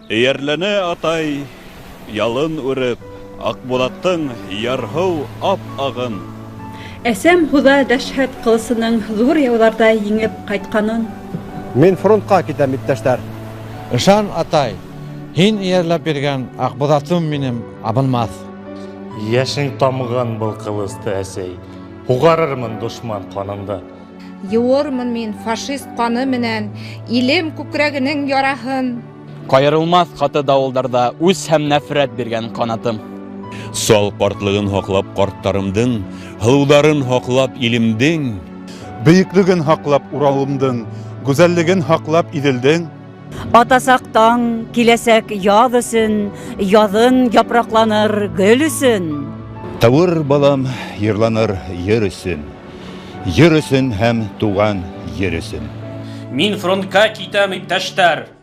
Эйәрләнә атай, ялын үреп, Акбулаттың ярһыу ап-агын. Әсәм һуҙа дәшһәт ҡылысының ҙур яуҙарҙа еңеп ҡайтҡанын. Мин фронтҡа китәм, иптәштәр. Ышан, атай, һин эйәрләп биргән Аҡбуҙатым минем абынмаҫ. Яшең тамған был ҡылысты, әсәй. Һуғарырмын дошман ҡанында. Йыуырмын мин фашист ҡаны менән илем күкрәгенең яраһын. Ҡайырылмаҫ ҡаты дауылдарҙа үс һәм нәфрәт биргән ҡанатым. Сал ҡартлығын һаҡлап ҡарттарымдың, һылыуҙарын һаҡлап илемдең, Бейеклеген һаҡлап Уралымдың, гүзәллеген һаҡлап Иҙелдең. Атасаҡтан киләсәк яҙ өсөн, яҙын япраҡланыр гөл өсөн. Тауыр балам йырланыр йыр өсөн һәм туған ер өсөн. Мин фронтка китәм, иптәштәр.